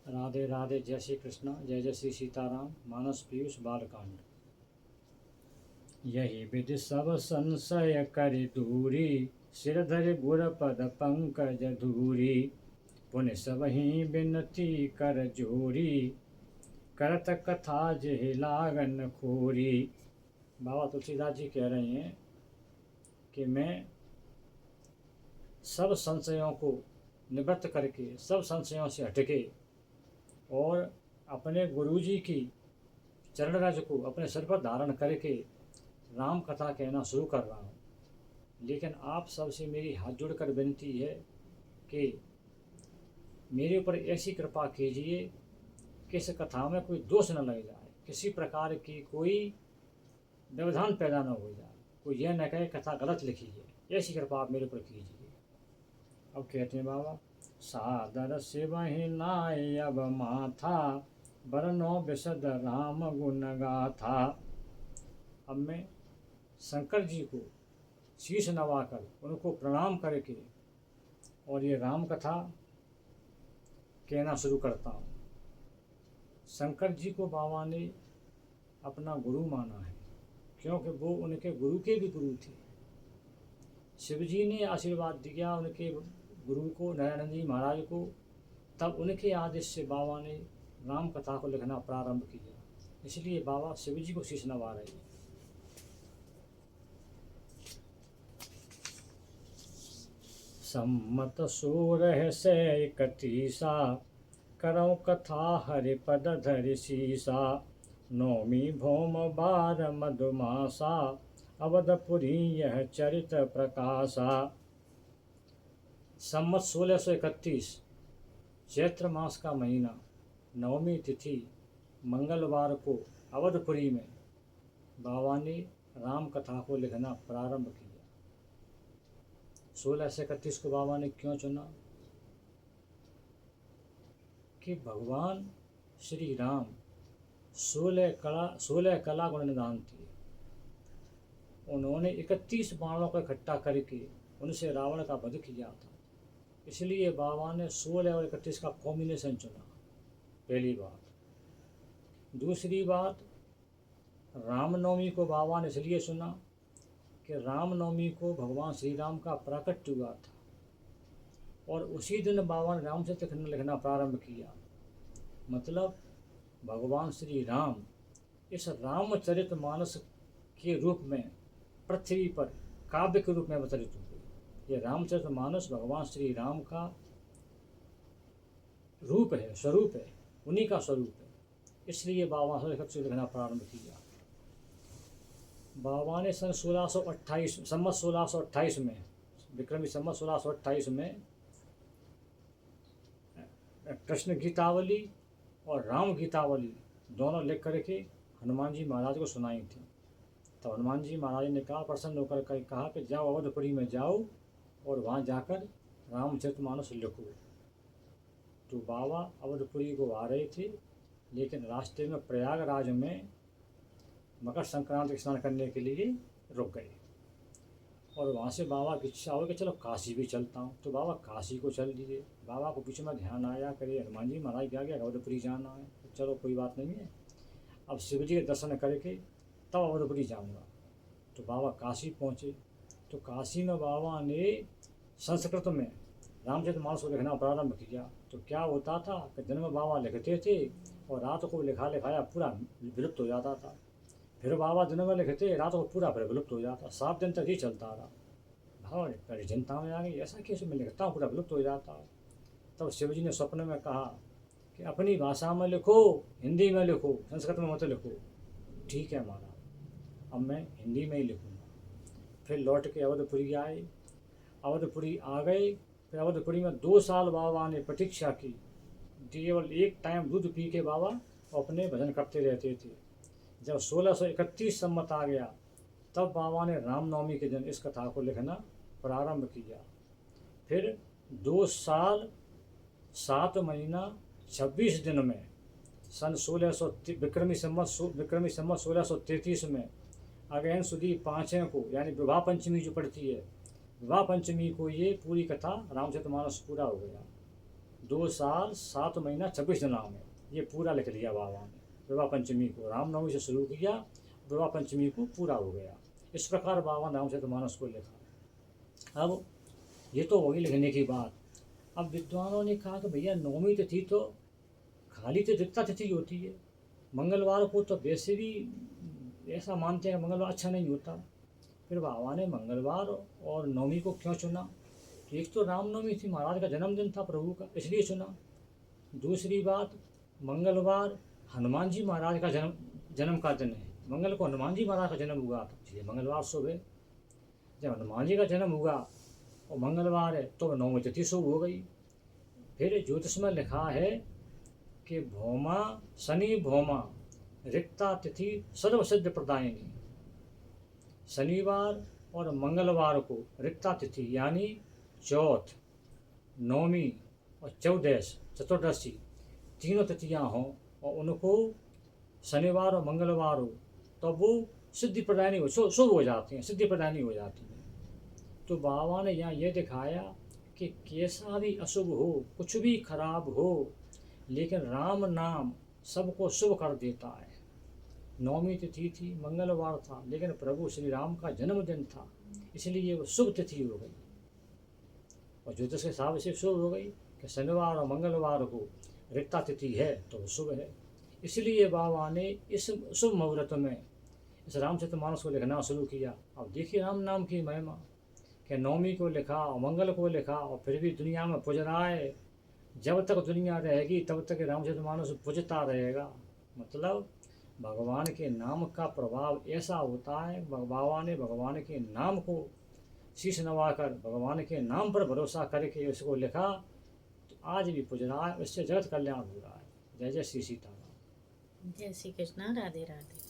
राधे राधे, जय श्री कृष्ण, जय जय श्री सीताराम। मानस पीयूष बालकांड। यही विधि सब संशय करि दूरी, सिर धरि गुर पद पंकज धूरी। पुनि सबहि बिनती कर जोरी, करत कथा जेहि लागन खोरी। बाबा तुलसीदास जी कह रहे हैं कि मैं सब संशयों को निवृत्त करके, सब संशयों से हटके और अपने गुरुजी की चरण रज को अपने सिर पर धारण करके राम कथा कहना शुरू कर रहा हूँ। लेकिन आप सबसे मेरी हाथ जोड़कर विनती है कि मेरे ऊपर ऐसी कृपा कीजिए कि इस कथा में कोई दोष न लग जाए, किसी प्रकार की कोई व्यवधान पैदा न हो जाए, कोई यह न कहे कथा गलत लिखी है। ऐसी कृपा आप मेरे ऊपर कीजिए। अब कहते हैं बाबा, सादर शिवहि नाय अब माथा, बरनो विशद राम गुण गाथा। अब मैं शंकर जी को शीश नवाकर उनको प्रणाम करके और ये राम कथा कहना शुरू करता हूँ। शंकर जी को बाबा ने अपना गुरु माना है, क्योंकि वो उनके गुरु के भी गुरु थे। शिव जी ने आशीर्वाद दिया उनके गुरु को, नारायण जी महाराज को। तब उनके आदेश से बाबा ने राम कथा को लिखना प्रारंभ किया। इसलिए बाबा शिव जी को शीश नवा रहे हैं। सम्मत 1631, करौ कथा हरिपद धरि सीसा। नौमी भौम बार मधुमासा, अवधपुरी यह चरित प्रकाशा। सम्मत 1631 चैत्र मास का महीना, नवमी तिथि मंगलवार को अवधपुरी में बाबा ने राम कथा को लिखना प्रारंभ किया। 1631 को बाबा ने क्यों चुना कि भगवान श्री राम 16 कला गुण निधान थे। उन्होंने 31 बाणों को इकट्ठा करके उनसे रावण का वध किया था। इसलिए बाबा ने 16 और 31 का कॉम्बिनेशन चुना, पहली बात। दूसरी बात, रामनवमी को बाबा ने इसलिए चुना कि रामनवमी को भगवान श्री राम का प्राकट्य हुआ था और उसी दिन बाबा ने रामचरित लिखना प्रारंभ किया। मतलब भगवान श्री राम इस रामचरित मानस के रूप में पृथ्वी पर काव्य के रूप में अवतरित हुए। ये रामचरित मानस भगवान श्री राम का रूप है, स्वरूप है, उन्हीं का स्वरूप है। इसलिए बाबा से लिखना प्रारंभ किया। बाबा ने सन 1628 संवत 1628 में, विक्रमी संवत 1628 में कृष्ण गीतावली और राम गीतावली दोनों लिख करके हनुमान जी महाराज को सुनाई थी। तो हनुमान जी महाराज ने कहा, प्रसन्न होकर कहा कि जाओ अवधपुरी में जाओ और वहाँ जाकर रामचरितमानस लिखो। तो बाबा अवधपुरी को आ रहे थे, लेकिन रास्ते में प्रयागराज में मकर संक्रांति स्नान करने के लिए रुक गए और वहाँ से बाबा की इच्छा हो कि चलो काशी भी चलता हूँ। तो बाबा काशी को चल दिए। बाबा को बीच में ध्यान आया, करे हनुमान जी महाराज क्या गया अवधपुरी जाना है, तो चलो कोई बात नहीं है, अब शिव जी के दर्शन करके तब अवधपुरी जाऊँगा। तो बाबा काशी पहुँचे। तो काशी में बाबा ने संस्कृत में रामचरितमानस को लिखना प्रारंभ किया। तो क्या होता था कि दिन में बाबा लिखते थे और रात को लिखाया पूरा विलुप्त हो जाता था। फिर बाबा दिन में लिखते, रात को पूरा फिर विलुप्त हो जाता। 7 दिन तक ही चलता रहा। भाव बड़ी चिंता में आ गई, ऐसा कैसे मैं लिखता हूँ पूरा विलुप्त हो जाता। तब शिव जी ने स्वप्न में कहा कि अपनी भाषा में लिखो, हिंदी में लिखो, संस्कृत में मत लिखो। ठीक है महाराज, अब मैं हिंदी में ही लिखूँगा। फिर लौट के अवधपुरी आए। अवधपुरी आ गए। फिर अवधपुरी में 2 साल बाबा ने प्रतीक्षा की। केवल एक टाइम दूध पी के बाबा अपने भजन करते रहते थे। जब 1631 संवत आ गया, तब बाबा ने रामनवमी के दिन इस कथा को लिखना प्रारंभ किया। फिर 2 साल 7 महीना 26 दिन में सन 1600 विक्रमी संवत 1633 में अगहन सुदी 5 को, यानी विवाह पंचमी जो पड़ती है, विवाह पंचमी को ये पूरी कथा रामचरितमानस पूरा हो गया। 2 साल 7 महीना 26 दिन नाम है, ये पूरा लिख लिया बाबा ने। विवाह पंचमी को रामनवमी से शुरू किया, विवाह पंचमी को पूरा हो गया। इस प्रकार बाबा ने रामचरितमानस को लिखा। अब ये तो वही लिखने की बात। अब विद्वानों ने कहा कि भैया नवमी तिथि तो खाली तो दिक्ता तिथि होती है, मंगलवार को तो वैसे भी ऐसा मानते हैं मंगलवार अच्छा नहीं होता। फिर बाबा ने मंगलवार और नवमी को क्यों चुना? एक तो रामनवमी थी, महाराज का जन्मदिन था प्रभु का, इसलिए चुना। दूसरी बात, मंगलवार हनुमान जी महाराज का जन्म का दिन है। मंगल को हनुमान जी महाराज का जन्म हुआ था, इसलिए मंगलवार शुभ है। जब हनुमान जी का जन्म हुआ और मंगलवार है तो नवमी तिथि शुभ हो गई। फिर ज्योतिष में लिखा है कि भौमा शनि भौमा रिक्ता तिथि सर्वसिद्ध प्रदायिनी। शनिवार और मंगलवार को रिक्ता तिथि यानी चौथ, नौमी और चतुर्दशी तीनों तिथियाँ हों और उनको शनिवार और मंगलवार हो तो वो सिद्धि प्रदायनी हो, शुभ हो जाती हैं, सिद्धि प्रदायनी हो जाती हैं। तो बाबा ने यहाँ ये दिखाया कि कैसा भी अशुभ हो, कुछ भी खराब हो, लेकिन राम नाम सबको शुभ कर देता है। नौमी तिथि थी, मंगलवार था, लेकिन प्रभु श्री राम का जन्मदिन था, इसलिए वो शुभ तिथि हो गई और ज्योतिष के हिसाब से शुभ हो गई कि शनिवार और मंगलवार को रिक्ता तिथि है तो वो शुभ है। इसलिए बाबा ने इस शुभ मुहूर्त में इस रामचरितमानस को लिखना शुरू किया। अब देखिए राम नाम की महिमा कि नौमी को लिखा और मंगल को लिखा और फिर भी दुनिया में पूज रहा है। जब तक दुनिया रहेगी तब तक रामचरितमानस पूजता रहेगा। मतलब भगवान के नाम का प्रभाव ऐसा होता है, बाबा ने भगवान के नाम को शीश नवाकर भगवान के नाम पर भरोसा करके उसको लिखा तो आज भी पूज रहा है, उससे जगत कल्याण हो रहा है। जय जय श्री सीताराम। जय श्री कृष्णा, राधे राधे।